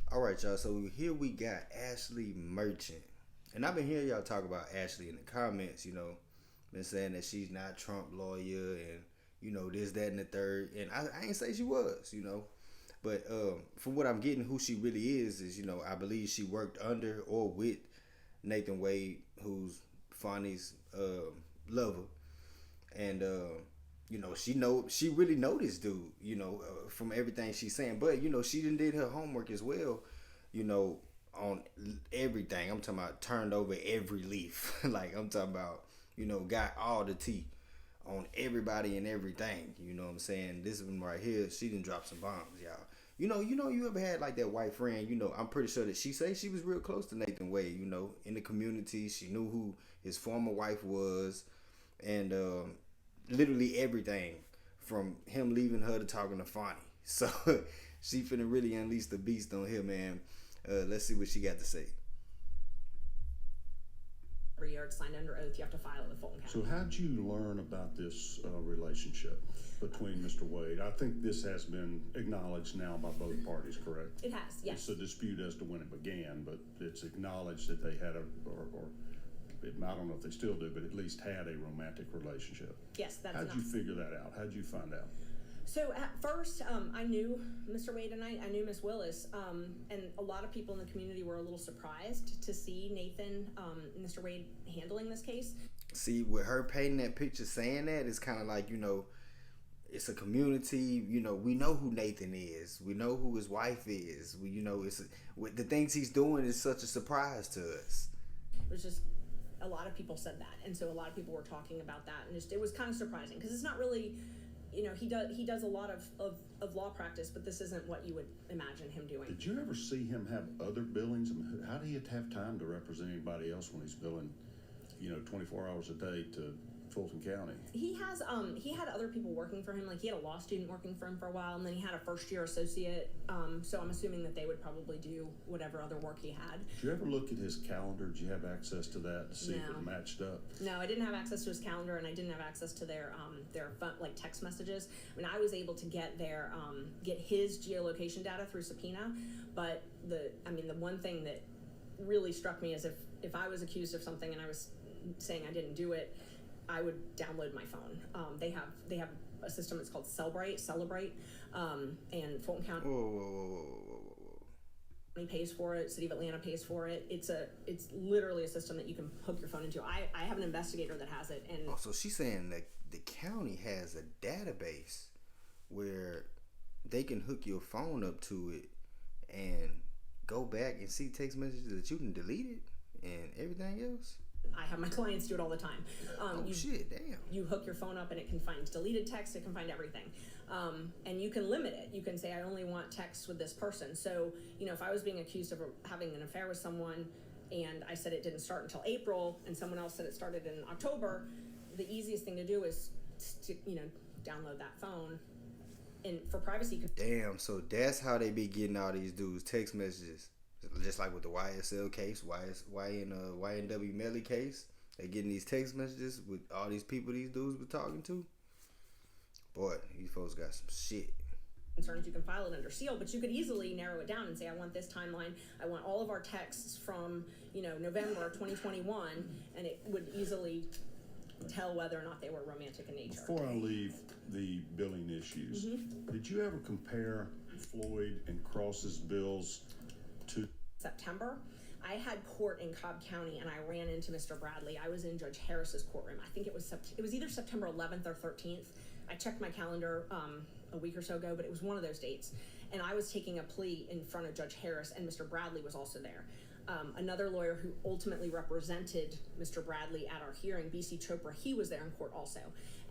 All right, y'all. So here we got Ashleigh Merchant, and I've been hearing y'all talk about Ashleigh in the comments. Been saying that she's not Trump lawyer, and this, that, and the third. And I ain't say she was. But from what I'm getting, who she really is I believe she worked under or with Nathan Wade, who's Fani's lover, and she really know this dude, from everything she's saying. But she done did her homework as well, you know, on everything. I'm talking about turned over every leaf. Like I'm talking about, got all the tea on everybody and everything. You know what I'm saying? This one right here, she done dropped some bombs, y'all. You ever had like that white friend, I'm pretty sure that she was real close to Nathan Wade, in the community. She knew who his former wife was, and literally everything from him leaving her to talking to Fani. So she finna really unleash the beast on him, man. Let's see what she got to say. Every year it's signed under oath. You have to file it with Fulton County. So how'd you learn about this relationship between Mr. Wade? I think this has been acknowledged now by both parties, correct? It has, yes. It's a dispute as to when it began, but it's acknowledged that they had I don't know if they still do, but at least had a romantic relationship. Yes, that's How'd you figure that out? How'd you find out? So at first, I knew Mr. Wade and I knew Miss Willis, and a lot of people in the community were a little surprised to see Nathan, Mr. Wade handling this case. See, with her painting that picture, saying that, it's kind of like, it's a community. We know who Nathan is. We know who his wife is. The things he's doing is such a surprise to us. It was just, a lot of people said that, and so a lot of people were talking about that, and it was kind of surprising because it's not really. He does a lot of law practice, but this isn't what you would imagine him doing. Did you ever see him have other billings? I mean, how do you have time to represent anybody else when he's billing, 24 hours a day to Fulton County? He had other people working for him. Like he had a law student working for him for a while, and then he had a first-year associate. So I'm assuming that they would probably do whatever other work he had. Did you ever look at his calendar? Did you have access to that to see if it matched up? No, I didn't have access to his calendar, and I didn't have access to their phone, like text messages. I mean, I was able to get get his geolocation data through subpoena, but the one thing that really struck me is if I was accused of something and I was saying I didn't do it, I would download my phone. They have a system that's called Celebrate, and Fulton County pays for it. City of Atlanta pays for it. It's literally a system that you can hook your phone into. I have an investigator that has it. And so she's saying that the county has a database where they can hook your phone up to it and go back and see text messages that you can delete it and everything else. I have my clients do it all the time. Shit, damn. You hook your phone up and it can find deleted text, it can find everything. And you can limit it. You can say, I only want texts with this person. So, if I was being accused of having an affair with someone and I said it didn't start until April and someone else said it started in October, the easiest thing to do is to, download that phone. And for privacy. Damn, so that's how they be getting all these dudes text messages. Just like with the YSL case, YNW Melly case, they getting these text messages with all these people these dudes were talking to. Boy, these folks got some shit. Concerns, you can file it under seal, but you could easily narrow it down and say, I want this timeline. I want all of our texts from, November 2021, and it would easily tell whether or not they were romantic in nature. Before I leave the billing issues, did you ever compare Floyd and Cross's bills to September? I had court in Cobb County and I ran into Mr. Bradley. I was in Judge Harris's courtroom. I think it was either September 11th or 13th. I checked my calendar a week or so ago, but it was one of those dates. And I was taking a plea in front of Judge Harris, and Mr. Bradley was also there. Another lawyer who ultimately represented Mr. Bradley at our hearing, BC Chopra, he was there in court also.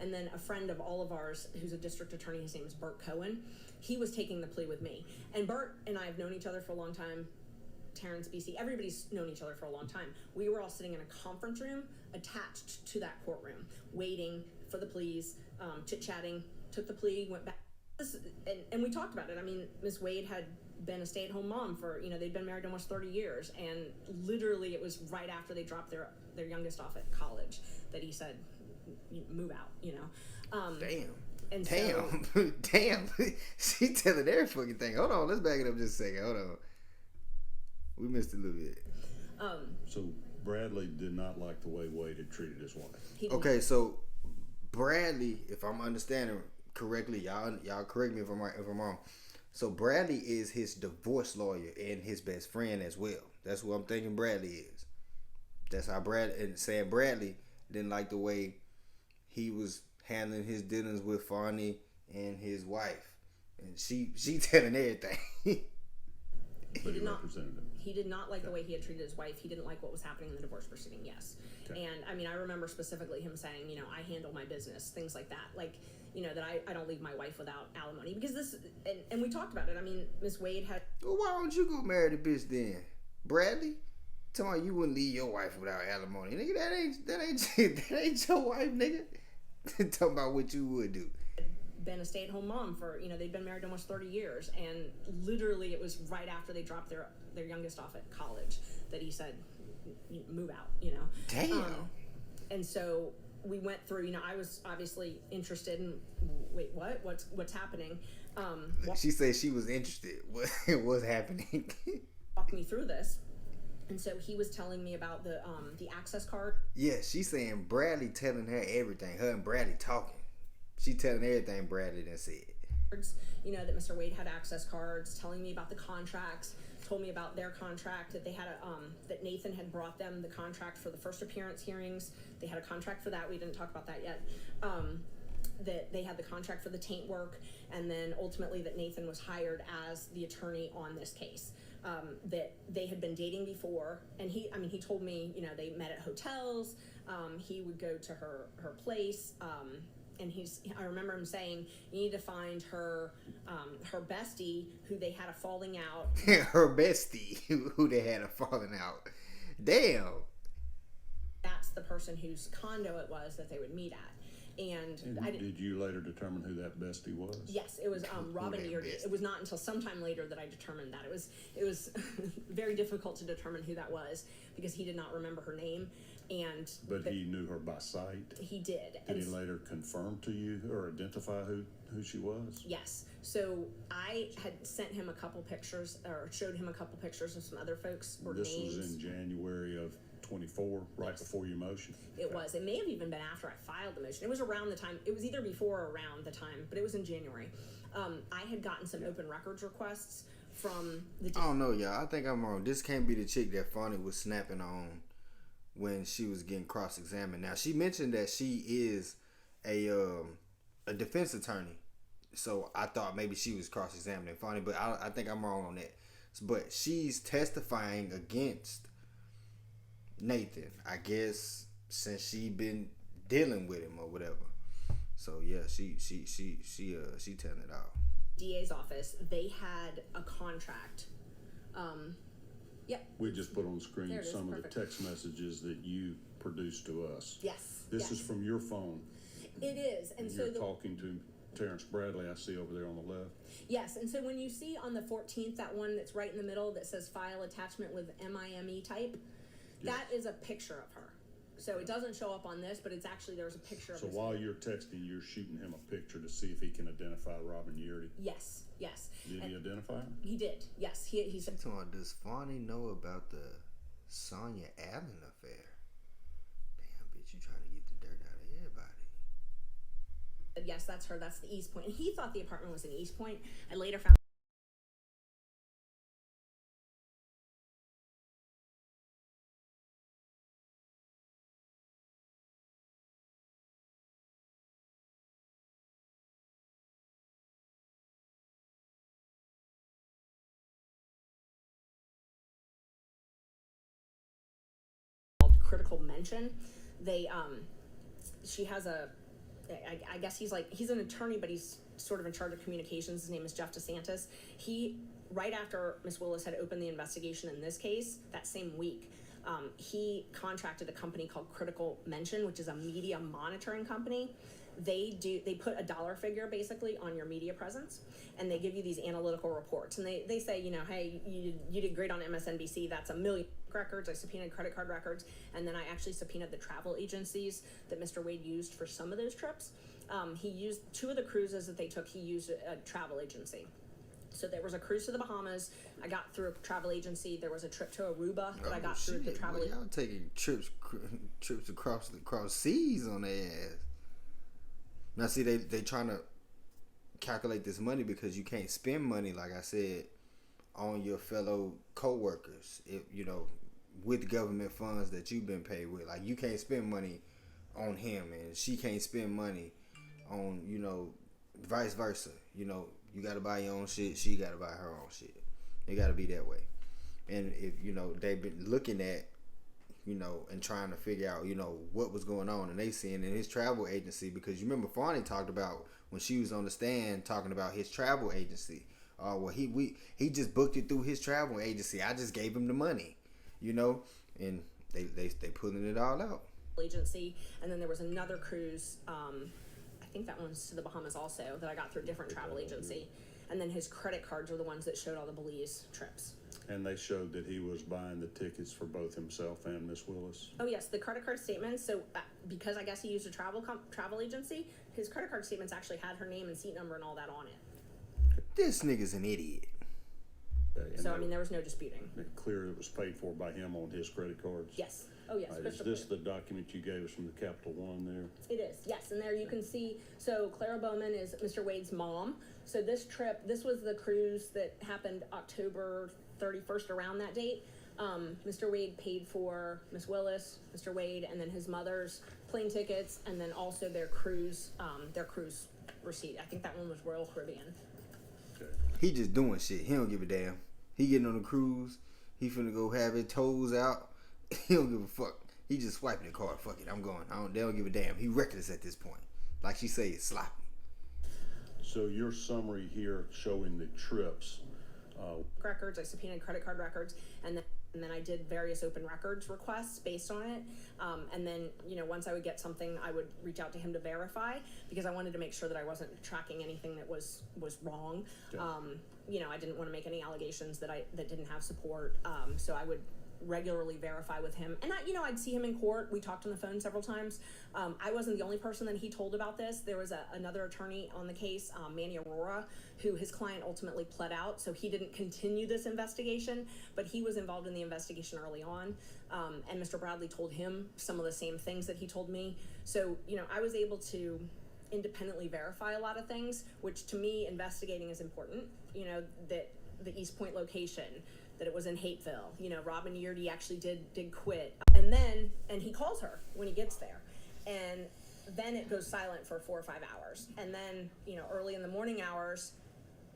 And then a friend of all of ours, who's a district attorney, his name is Bert Cohen, he was taking the plea with me. And Bert and I have known each other for a long time. Terence, BC, everybody's known each other for a long time. We were all sitting in a conference room attached to that courtroom, waiting for the pleas, chit-chatting, took the plea, went back. And we talked about it. I mean, Miss Wade had been a stay-at-home mom for, they'd been married almost 30 years. And literally it was right after they dropped their youngest off at college that he said, move out, Damn. And damn. So, damn. She telling every fucking thing. Hold on, let's back it up just a second. Hold on. We missed a little bit. So Bradley did not like the way Wade had treated his wife. Okay, so Bradley, if I'm understanding correctly, y'all correct me if I'm right, if I'm wrong. So Bradley is his divorce lawyer and his best friend as well. That's what I'm thinking Bradley is. That's how Bradley didn't like the way he was handling his dealings with Fani and his wife, and she telling everything. But he represented him. He did not like the way he had treated his wife. He didn't like what was happening in the divorce proceeding, yes. Okay. And, I mean, I remember specifically him saying, you know, I handle my business, things like that. Like, you know, that I don't leave my wife without alimony. Because this, and we talked about it. I mean, Miss Wade had... Well, why don't you go marry the bitch then? Bradley? Tell me you wouldn't leave your wife without alimony. Nigga, that ain't your wife, nigga. Talking about what you would do. Been a stay-at-home mom for, you know, they'd been married almost 30 years, and literally it was right after they dropped their youngest off at college that he said, move out, you know. Damn. And so we went through, you know, I was obviously interested in, wait, what's happening? She said she was interested. What's happening? Walk me through this. And so he was telling me about the access card. Yeah, she's saying Bradley telling her everything. Her and Bradley talking. She telling everything Bradley done said. You know, that Mr. Wade had access cards, telling me about the contracts, told me about their contract, that they had that Nathan had brought them the contract for the first appearance hearings. They had a contract for that. We didn't talk about that yet. That they had the contract for the taint work, and then ultimately that Nathan was hired as the attorney on this case. That they had been dating before, and he told me, you know, they met at hotels. He would go to her place. And I remember him saying, you need to find her bestie who they had a falling out. Her bestie who they had a falling out. Damn. That's the person whose condo it was that they would meet at. And did you later determine who that bestie was? Yes, it was Robin Yeardy. It was not until sometime later that I determined that. It was very difficult to determine who that was because he did not remember her name. But he knew her by sight? He did. Did he later confirm to you or identify who she was? Yes. So I had sent him a couple pictures, or showed him a couple pictures of some other folks or this names. Was in January of 24, right yes. before your motion? It was. It may have even been after I filed the motion. It was around the time. It was either before or around the time, but it was in January. I had gotten some open records requests from the... I don't know, y'all. I think I'm wrong. This can't be the chick that Fani was snapping on when she was getting cross-examined. Now, she mentioned that she is a defense attorney. So I thought maybe she was cross-examining Fani, but I think I'm wrong on that. But she's testifying against Nathan, I guess, since she been dealing with him or whatever. So yeah, she telling it all. DA's office, they had a contract. Yep. We just put on the screen some perfect. of the text messages that you produced to us. Yes. This is from your phone. It is, and so you're talking to Terence Bradley, I see over there on the left. Yes, and so when you see on the 14th, that one that's right in the middle that says file attachment with MIME type, that is a picture of her. So it doesn't show up on this, but it's actually, there's a picture of her. So while you're texting, you're shooting him a picture to see if he can identify Robin Yeardy? Yes. Did he identify her? He did, yes. He said. Does Fani know about the Sonia Allen affair? Damn, bitch, you trying to get the dirt out of everybody. Yes, that's her. That's the East Point. And he thought the apartment was in East Point. I later found critical mention. They she has I guess he's an attorney, but he's sort of in charge of communications. His name is Jeff DeSantis. He, right after Ms. Willis had opened the investigation in this case, that same week, he contracted a company called Critical Mention, which is a media monitoring company. They put a dollar figure basically on your media presence, and they give you these analytical reports. And they say, you know, hey, you did great on MSNBC. That's 1 million records. I subpoenaed credit card records, and then I actually subpoenaed the travel agencies that Mr. Wade used for some of those trips. He used 2 of the cruises that they took. He used a travel agency. So there was a cruise to the Bahamas. I got through a travel agency. There was a trip to Aruba that I Oh, got through the shit. travel Well, y'all taking trips across seas on their ass. Now, see, they trying to calculate this money because you can't spend money, like I said, on your fellow co-workers. If with government funds that you've been paid with, like you can't spend money on him, and she can't spend money on vice versa. You got to buy your own shit. She got to buy her own shit. It got to be that way. And if they've been looking at and trying to figure out what was going on, and they seeing in his travel agency, because you remember Fani talked about when she was on the stand talking about his travel agency. Well, he just booked it through his travel agency. I just gave him the money, and they pulling it all out. Agency, and then there was another cruise. I think that one's to the Bahamas also, that I got through a different travel agency. And then his credit cards are the ones that showed all the Belize trips. And they showed that he was buying the tickets for both himself and Miss Willis. Oh yes, the credit card statements. So because I guess he used a travel agency, his credit card statements actually had her name and seat number and all that on it. This nigga's an idiot. So I mean, there was no disputing. Clear it was paid for by him on his credit cards. Yes. Oh yes. Is this the document you gave us from the Capital One there? It is, yes. And there you can see, so Clara Bowman is Mr. Wade's mom. So this was the cruise that happened October 31st, around that date. Mr. Wade paid for Miss Willis, Mr. Wade, and then his mother's plane tickets, and then also their cruise receipt. I think that one was Royal Caribbean. Okay. He just doing shit. He don't give a damn. He getting on the cruise. He finna go have his toes out. He don't give a fuck. He just swiping the card. Fuck it, I'm going. They don't give a damn. He reckless at this point. Like she say, it's sloppy. So your summary here showing the trips. Records, I subpoenaed credit card records, and then I did various open records requests based on it. And then, once I would get something, I would reach out to him to verify, because I wanted to make sure that I wasn't tracking anything that was wrong. Okay. I didn't want to make any allegations that didn't have support. So I would regularly verify with him, and I'd see him in court. We talked on the phone several times. I wasn't the only person that he told about this. There was another attorney on the case, Manny Aurora, who his client ultimately pled out, so he didn't continue this investigation, but he was involved in the investigation early on. And Mr. Bradley told him some of the same things that he told me. So I was able to independently verify a lot of things, which to me, investigating is important. That the East Point location, that it was in Hateville. Robin Yeardy actually did quit. And he calls her when he gets there. And then it goes silent for 4 or 5 hours. And then, early in the morning hours,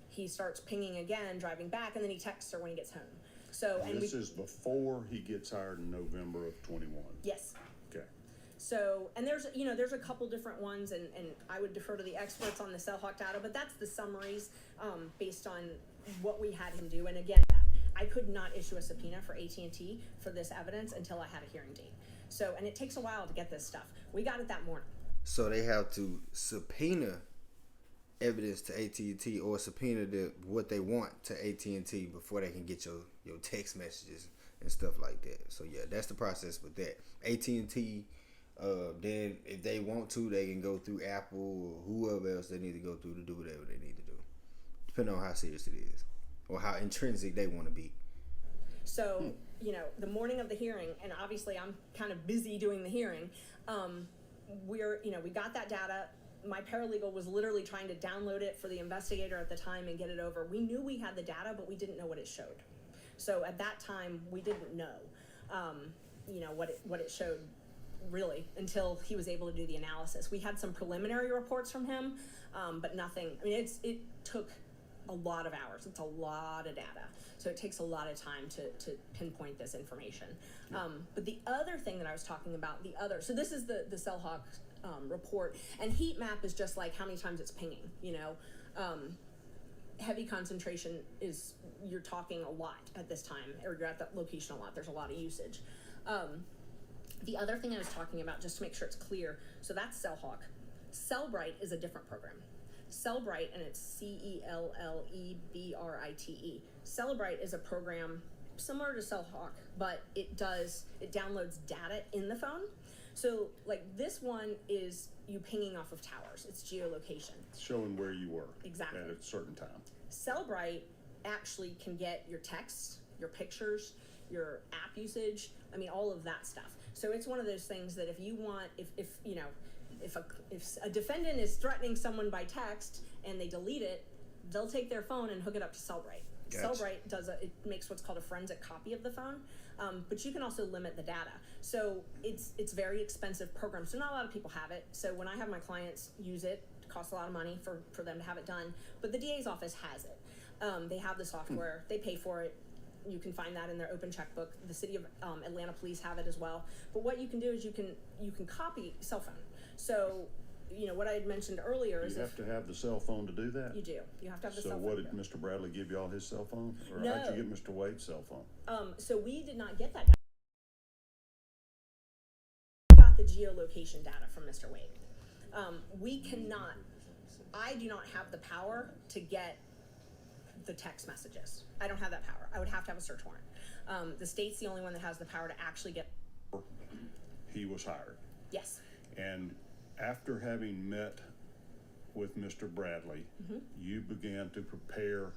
he starts pinging again, driving back, and then he texts her when he gets home. So, and this is before he gets hired in November of 21. Yes. Okay. So, and there's a couple different ones, and I would defer to the experts on the Cellhawk data, but that's the summaries based on what we had him do. And again, I could not issue a subpoena for AT&T for this evidence until I had a hearing date. So, and it takes a while to get this stuff. We got it that morning. So they have to subpoena evidence to AT&T, or subpoena what they want to AT&T before they can get your text messages and stuff like that. So yeah, that's the process with that. AT&T, then if they want to, they can go through Apple or whoever else they need to go through to do whatever they need to do, depending on how serious it is or how intrinsic they want to be. So, the morning of the hearing, and obviously I'm kind of busy doing the hearing, we got that data. My paralegal was literally trying to download it for the investigator at the time and get it over. We knew we had the data, but we didn't know what it showed. So at that time, we didn't know, what it showed really until he was able to do the analysis. We had some preliminary reports from him, but nothing. I mean, it took a lot of hours. It's a lot of data. So it takes a lot of time to pinpoint this information. But the other thing that I was talking about, so this is the Cellhawk report, and heat map is just like how many times it's pinging, heavy concentration is, you're talking a lot at this time, or you're at that location a lot. There's a lot of usage. The other thing I was talking about, just to make sure it's clear, so that's Cellhawk. Cellbrite is a different program. Cellbrite, and it's Cellbrite. Cellbrite is a program similar to Cellhawk, but it downloads data in the phone. So like this one is you pinging off of towers. It's geolocation. Showing where you were. Exactly. At a certain time. Cellbrite actually can get your texts, your pictures, your app usage. I mean, all of that stuff. So it's one of those things that if you want, if a defendant is threatening someone by text and they delete it, they'll take their phone and hook it up to Cellbrite. Gotcha. Cellbrite it makes what's called a forensic copy of the phone, but you can also limit the data. So it's very expensive program. So not a lot of people have it. So when I have my clients use it, it costs a lot of money for them to have it done. But the DA's office has it. They have the software. They pay for it. You can find that in their open checkbook. The city of Atlanta police have it as well. But what you can do is you can copy cell phone. So, what I had mentioned earlier is you have to have the cell phone to do that? You do. You have to have the cell phone. So what, did Mr. Bradley give you all his cell phone? Or no. how'd you get Mr. Wade's cell phone? So we did not get that data. We got the geolocation data from Mr. Wade. I do not have the power to get the text messages. I don't have that power. I would have to have a search warrant. The state's the only one that has the power to actually get. He was hired. Yes. And after having met with Mr. Bradley, you began to prepare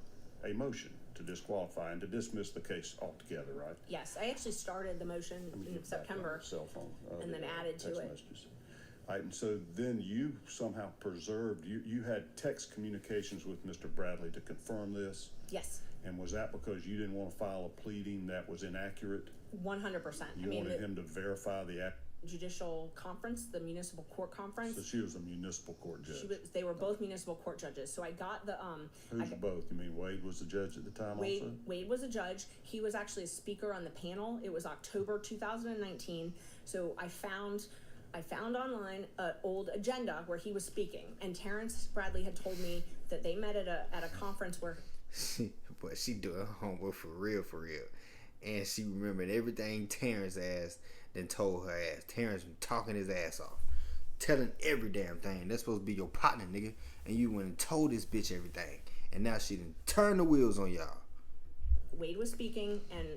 a motion to disqualify and to dismiss the case altogether, right? Yes, I actually started the motion in September. Cell phone. And then added to it. Messages. All right, and so then you somehow preserved, you had text communications with Mr. Bradley to confirm this? Yes. And was that because you didn't want to file a pleading that was inaccurate? 100%. You wanted him to verify the judicial conference, the municipal court conference. So she was a municipal court judge. They were both municipal court judges. So I got the Who's both? You mean Wade was the judge at the time also? Wade was a judge. He was actually a speaker on the panel. It was October 2019. So I found online an old agenda where he was speaking, and Terence Bradley had told me that they met at a conference where she doing homework for real, and she remembered everything Terence asked, then told her ass. Terence been talking his ass off, telling every damn thing. That's supposed to be your partner, nigga, and you went and told this bitch everything, and now she done turned the wheels on y'all. Wade was speaking, and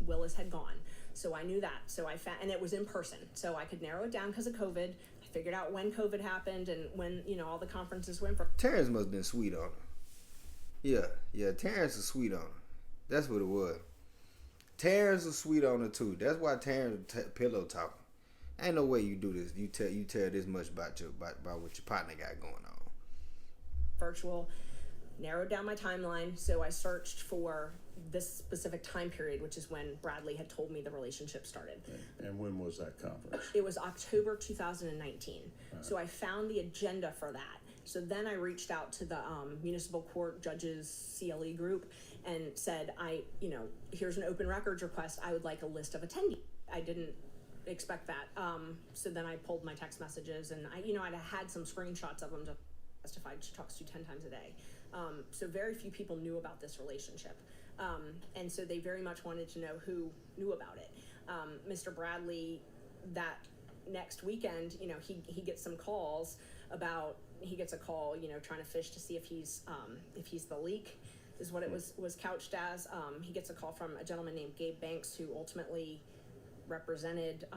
Willis had gone. So I knew that. So I found, and it was in person. So I could narrow it down because of COVID. I figured out when COVID happened and when, all the conferences went for. Terrence must have been sweet on her. Yeah, Terrence was sweet on her. That's what it was. Terrence was sweet on her too. That's why Terrence pillow talking. Ain't no way you do this. You tell this much about what your partner got going on. Virtual. Narrowed down my timeline, so I searched for this specific time period, which is when Bradley had told me the relationship started. And when was that conference? It was October 2019. Right. So I found the agenda for that. So then I reached out to the municipal court judges CLE group and said, here's an open records request. I would like a list of attendees. I didn't expect that. So then I pulled my text messages, and I'd had some screenshots of them to testify. She talks to you 10 times a day. So very few people knew about this relationship. And so they very much wanted to know who knew about it. Mr. Bradley, that next weekend, he gets some calls about, he gets a call, trying to fish to see if he's the leak, is what it was couched as. He gets a call from a gentleman named Gabe Banks, who ultimately represented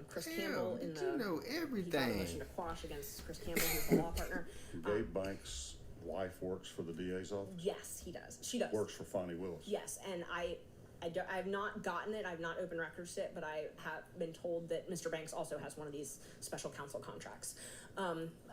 Chris Campbell in the. You know everything. He got a motion to quash against Chris Campbell, who's the law partner. Gabe Banks' wife works for the DA's office? Yes, he does. She does. Works for Fani Willis. Yes, and I've not gotten it. I've not open records it, but I have been told that Mr. Banks also has one of these special counsel contracts.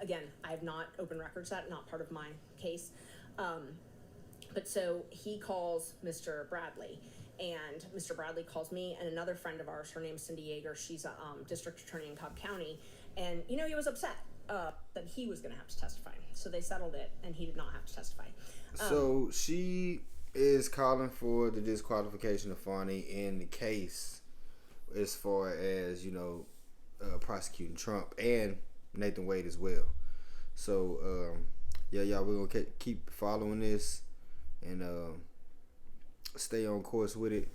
Again, I have not open records that, not part of my case. But so he calls Mr. Bradley, and Mr. Bradley calls me and another friend of ours. Her name's Cindy Yeager. She's a district attorney in Cobb County, and he was upset that he was going to have to testify. So they settled it, and he did not have to testify. So she is calling for the disqualification of Fani in the case, as far as prosecuting Trump and Nathan Wade as well. So y'all, we're gonna keep following this and stay on course with it,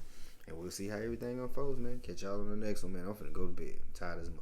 and we'll see how everything unfolds, man. Catch y'all on the next one, man. I'm finna go to bed. I'm tired as a mother.